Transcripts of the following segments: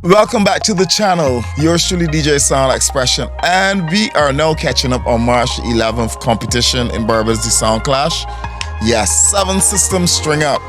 Welcome back to the channel, yours truly DJ Sound Expression, and we are now catching up on March 11th competition in Barbados, the Sound Clash. Yes, 7 systems string up,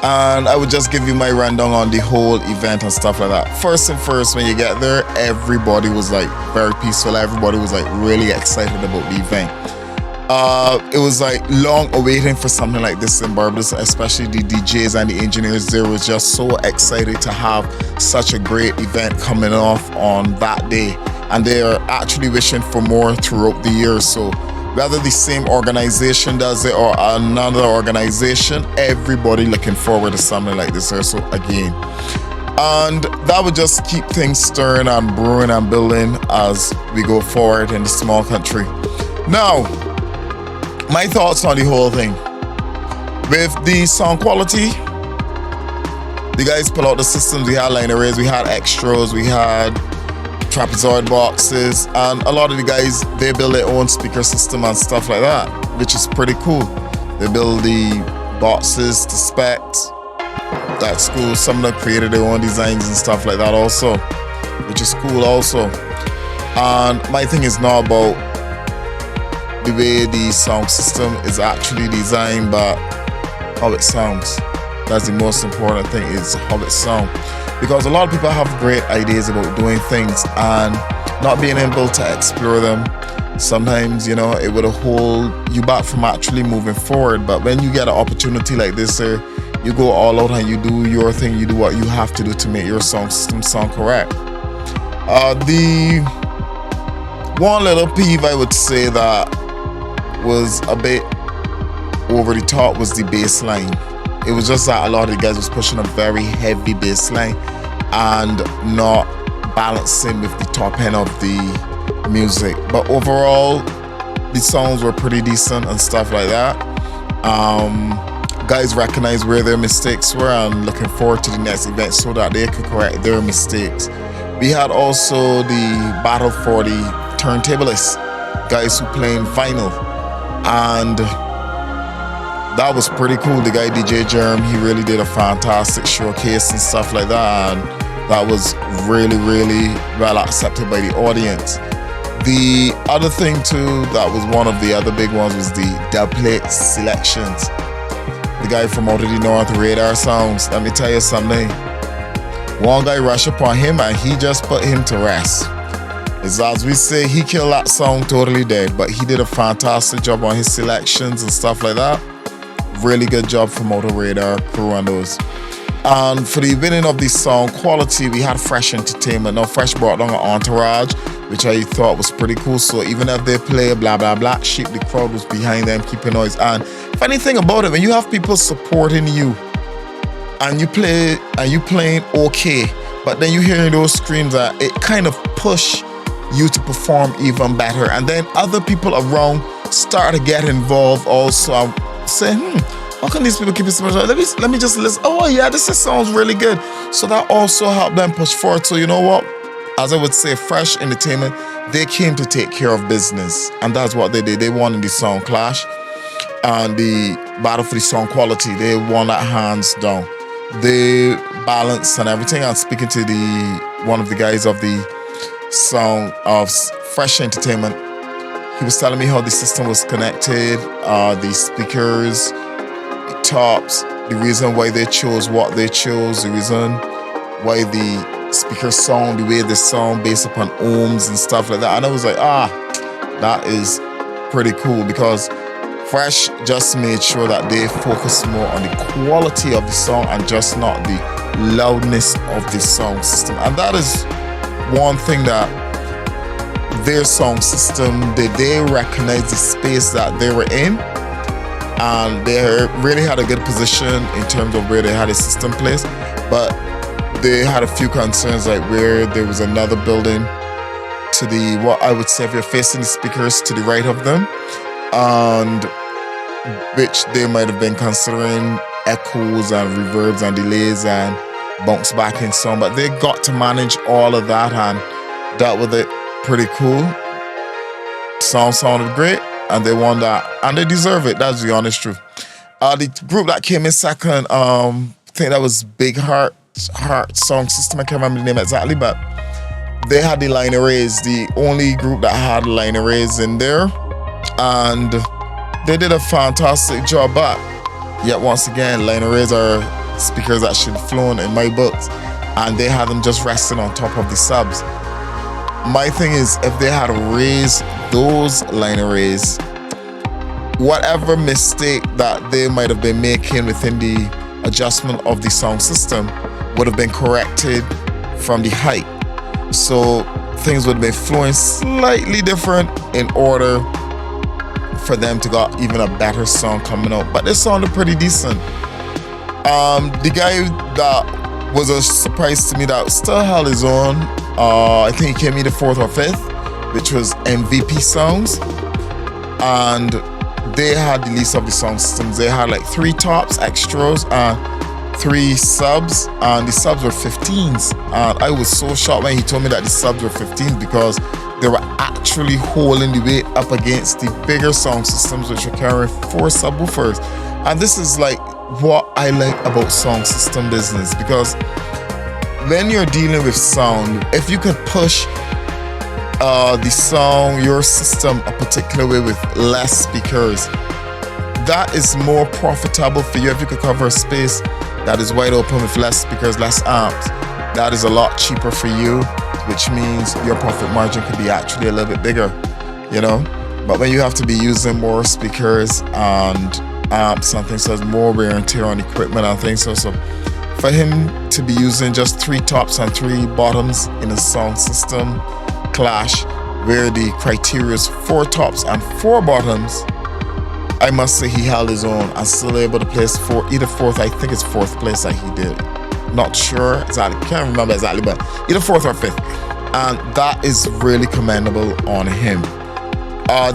and I would just give you my rundown on the whole event and stuff like that. First and first, when you get there, everybody was like very peaceful, everybody was like really excited about the event. It was like long awaiting for something like this in Barbados, especially the DJs and the engineers. They were just so excited to have such a great event coming off on that day, and they are actually wishing for more throughout the year. So whether the same organization does it or another organization, everybody looking forward to something like this also again. And that would just keep things stirring and brewing and building as we go forward in the small country. Now, my thoughts on the whole thing. With the sound quality, the guys pull out the systems. We had line arrays, we had extras, we had trapezoid boxes, and a lot of the guys, they build their own speaker system and stuff like that, which is pretty cool. They build the boxes to specs. That's cool. Some of them created their own designs and stuff like that also, which is cool also. And my thing is not about the way the sound system is actually designed, but how it sounds. That's the most important thing, is how it sounds. Because a lot of people have great ideas about doing things and not being able to explore them. Sometimes, you know, it would hold you back from actually moving forward. But when you get an opportunity like this, sir, you go all out and you do your thing, you do what you have to do to make your sound system sound correct. The one little peeve I would say that was a bit over the top was the bass line. It was just that a lot of the guys was pushing a very heavy bass line and not balancing with the top end of the music. But overall, the songs were pretty decent and stuff like that. Guys recognized where their mistakes were and looking forward to the next event so that they could correct their mistakes. We had also the battle for the turntablists, guys who playing vinyl. And that was pretty cool. The guy DJ Germ, he really did a fantastic showcase and stuff like that, and that was really well accepted by the audience. The other thing too, that was one of the other big ones, was the dub plate selections. The guy from out of the North, Radar Sounds, let me tell you something. One guy rushed upon him and he just put him to rest. It's as we say, he killed that song totally dead, but he did a fantastic job on his selections and stuff like that. Really good job from Motor Radar crew and those. And for the winning of the song quality, we had Fresh Entertainment. Now Fresh brought down an entourage, which I thought was pretty cool. So even if they play blah blah blah sheep, the crowd was behind them keeping noise. And funny thing about it, when you have people supporting you and you playing okay, but then you hearing those screams, that it kind of push you to perform even better, and then other people around start to get involved also. I'm saying, how can these people keep it so much? Let me just listen. Oh yeah, this sounds really good. So that also helped them push forward. So you know what? As I would say, Fresh Entertainment, they came to take care of business, and that's what they did. They won in the sound clash and the battle for the sound quality. They won that hands down. They balanced and everything. And speaking to one of the guys of the song of Fresh Entertainment, he was telling me how the system was connected, the speakers, the tops, the reason why they chose what they chose, the reason why the speakers sound the way they sound based upon ohms and stuff like that. And I was like, that is pretty cool, because Fresh just made sure that they focus more on the quality of the song and just not the loudness of the sound system. And that is one thing that their sound system, they recognize the space that they were in, and they really had a good position in terms of where they had a system placed. But they had a few concerns, like where there was another building to the, what I would say, if you're facing the speakers to the right of them, and which they might have been considering echoes and reverbs and delays and bounce back in sound. But they got to manage all of that and dealt with it pretty cool. Sound sounded great, and they won that, and they deserve it. That's the honest truth. The group that came in second, I think that was Big Heart Heart Song System. I can't remember the name exactly, but they had the line arrays, the only group that had line arrays in there, and they did a fantastic job. But yet once again, line arrays are speakers that should have flown in my books, and they had them just resting on top of the subs. My thing is, if they had raised those line arrays, whatever mistake that they might have been making within the adjustment of the sound system would have been corrected from the height. So things would have been flowing slightly different in order for them to get even a better song coming out. But they sounded pretty decent. The guy that was a surprise to me that still held his own, I think he came either fourth or fifth, which was MVP Sounds. And they had the least of the sound systems. They had like 3 tops, extras, and 3 subs, and the subs were 15s. And I was so shocked when he told me that the subs were 15s, because they were actually holding the weight up against the bigger sound systems, which were carrying 4 subwoofers. And this is like what I like about sound system business, because when you're dealing with sound, if you could push the sound, your system a particular way with less speakers, that is more profitable for you. If you could cover a space that is wide open with less speakers, less amps, that is a lot cheaper for you, which means your profit margin could be actually a little bit bigger, you know. But when you have to be using more speakers and amps and things, so there's more wear and tear on equipment and things, so for him to be using just 3 tops and 3 bottoms in a sound system clash where the criteria is 4 tops and 4 bottoms, I must say he held his own and still able to place either fourth, I think it's 4th place that he did. Not sure exactly, can't remember exactly, but either 4th or 5th. And that is really commendable on him.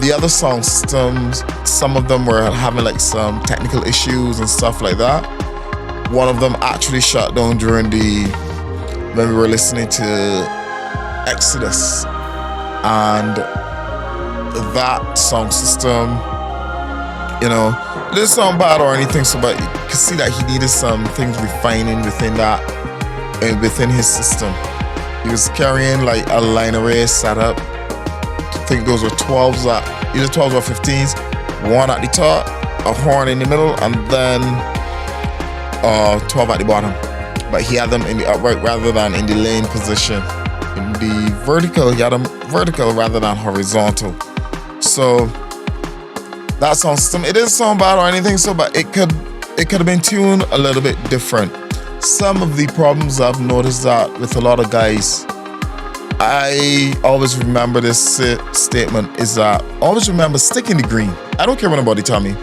The other sound systems, some of them were having like some technical issues and stuff like that. One of them actually shut down when we were listening to Exodus, and that sound system, you know, it didn't sound bad or anything, so but you could see that he needed some things refining within that and within his system. He was carrying like a line array setup. I think those were 12s, either 12s or 15s, one at the top, a horn in the middle, and then 12 at the bottom. But he had them in the upright rather than in the lane position. In the vertical, he had them vertical rather than horizontal. So that sound system, it didn't sound bad or anything, so but it could have been tuned a little bit different. Some of the problems I've noticed that with a lot of guys, I always remember this statement, is that always remember sticking the green. I don't care what nobody tell me.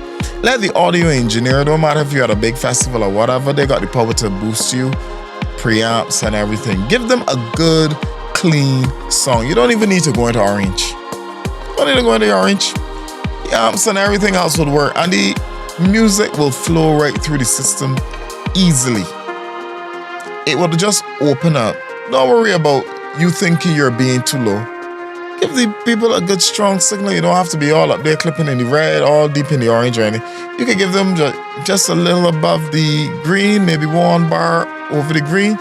Let the audio engineer, no matter if you're at a big festival or whatever, they got the power to boost you, preamps and everything. Give them a good, clean song. You don't even need to go into orange. You don't need to go into orange. The amps and everything else would work, and the music will flow right through the system easily. It will just open up. Don't worry about you thinking you're being too low. Give the people a good strong signal. You don't have to be all up there clipping in the red, all deep in the orange or anything. You can give them just a little above the green, maybe 1 bar over the green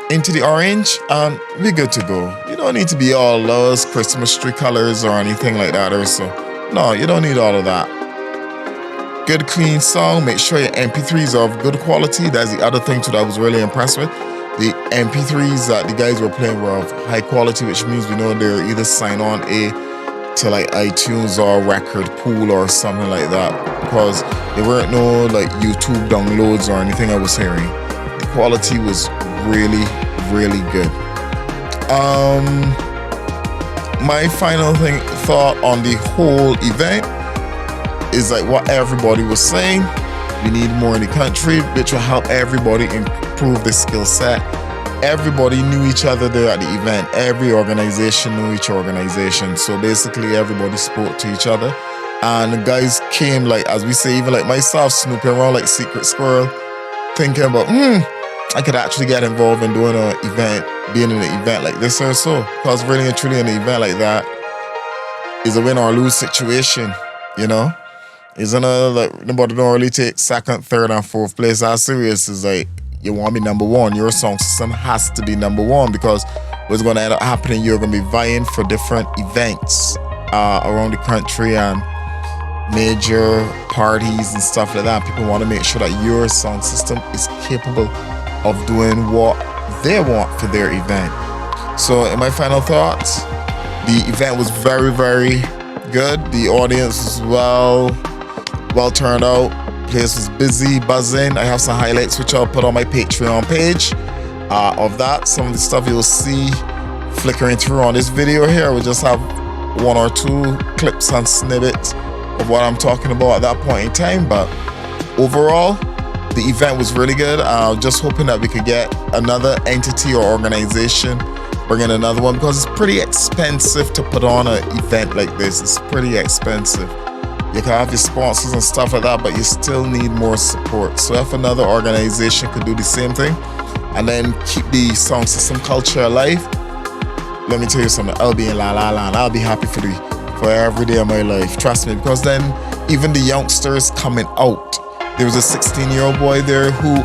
into the orange, and we're good to go. You don't need to be all those Christmas tree colors or anything like that or so. No, you don't need all of that. Good clean song. Make sure your MP3s are of good quality. That's the other thing too that I was really impressed with. The MP3s that the guys were playing were of high quality, which means we know they're either signed on to like iTunes or Record Pool or something like that, because there weren't no like YouTube downloads or anything I was hearing. The quality was really, really good. My final thought on the whole event is like what everybody was saying. We need more in the country, which will help everybody improve the skill set. Everybody knew each other there at the event. Every organization knew each organization. So basically everybody spoke to each other. And the guys came, like, as we say, even like myself, snooping around like secret squirrel, thinking about, I could actually get involved in doing an event, being in an event like this or so. Because really and truly an event like that is a win or lose situation, you know? It's another, like, nobody don't really take 2nd, 3rd, and 4th place. How serious is like, You want to be number one. Your sound system has to be number one, because what's going to end up happening, you're going to be vying for different events around the country and major parties and stuff like that. People want to make sure that your sound system is capable of doing what they want for their event. So in my final thoughts, the event was very, very good. The audience was well turned out. Place was busy, buzzing. I have some highlights which I'll put on my Patreon page of that. Some of the stuff you'll see flickering through on this video here. We just have 1 or 2 clips and snippets of what I'm talking about at that point in time. But overall, the event was really good. Just hoping that we could get another entity or organization bring in another one, because it's pretty expensive to put on an event like this. It's pretty expensive. You can have your sponsors and stuff like that, but you still need more support. So if another organization could do the same thing and then keep the sound system culture alive, let me tell you something, I'll be in La La Land. I'll be happy for every day of my life. Trust me, because then even the youngsters coming out. There was a 16-year-old boy there who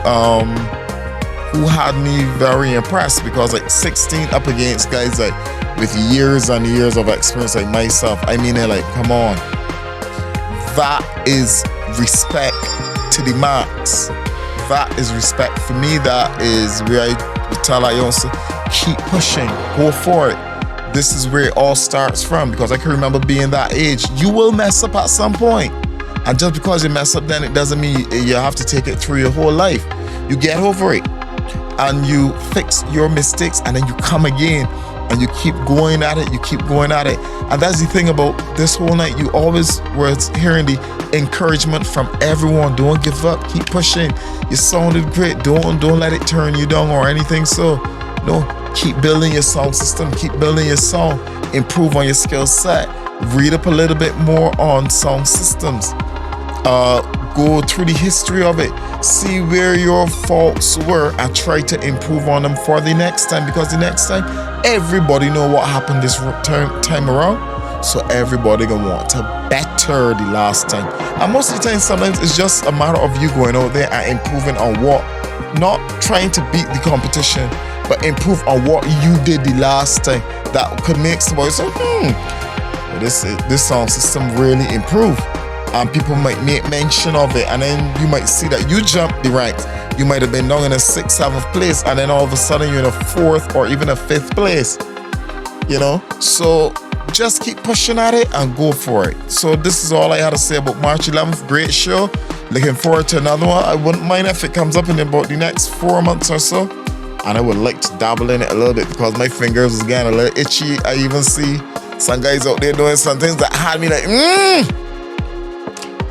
had me very impressed, because like 16 up against guys like with years and years of experience like myself. I mean, they're like, come on. That is respect to the max. That is respect. For me, that is where I tell our youngsters, keep pushing, go for it. This is where it all starts from, because I can remember being that age. You will mess up at some point. And just because you mess up, then it doesn't mean you have to take it through your whole life. You get over it and you fix your mistakes, and then you come again and you keep going at it. You keep going at it. And that's the thing about this whole night. You always were hearing the encouragement from everyone. Don't give up. Keep pushing. You sounded great. Don't let it turn you down or anything. So no, keep building your sound system. Keep building your sound. Improve on your skill set. Read up a little bit more on sound systems. Go through the history of it, see where your faults were, and try to improve on them for the next time, because the next time everybody know what happened this time around, so everybody gonna want to better the last time. And most of the time, sometimes it's just a matter of you going out there and improving on what, not trying to beat the competition, but improve on what you did the last time that could make somebody say, this sound system really improved. And people might make mention of it, and then you might see that you jumped the ranks. You might have been down in a 6th, 7th place, and then all of a sudden you're in a 4th or even a 5th place. You know? So just keep pushing at it and go for it. So this is all I had to say about March 11th. Great show. Looking forward to another one. I wouldn't mind if it comes up in about the next 4 months or so. And I would like to dabble in it a little bit, because my fingers was getting a little itchy. I even see some guys out there doing some things that had me like,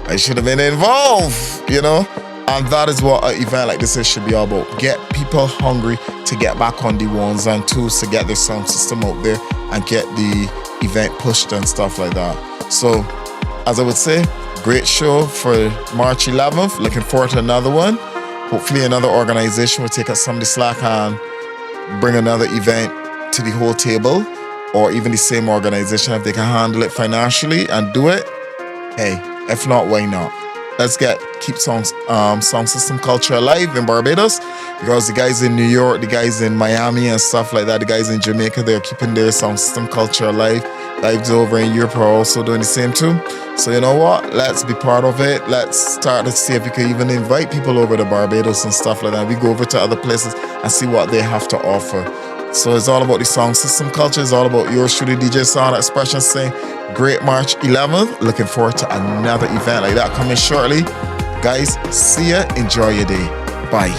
I should have been involved, you know? And that is what an event like this should be all about. Get people hungry to get back on the 1s and 2s, to get their sound system out there and get the event pushed and stuff like that. So, as I would say, great show for March 11th. Looking forward to another one. Hopefully another organization will take up some of the slack and bring another event to the whole table, or even the same organization, if they can handle it financially and do it. Hey, if not, why not? Let's keep sound system culture alive in Barbados, because the guys in New York, the guys in Miami and stuff like that, the guys in Jamaica, they're keeping their sound system culture alive. Guys over in Europe are also doing the same too. So you know what? Let's be part of it. Let's start to see if we can even invite people over to Barbados and stuff like that. We go over to other places and see what they have to offer. So it's all about the sound system culture. It's all about yours truly, DJ Sound Expression, saying great March 11th. Looking forward to another event like that coming shortly. Guys, see ya. Enjoy your day. Bye.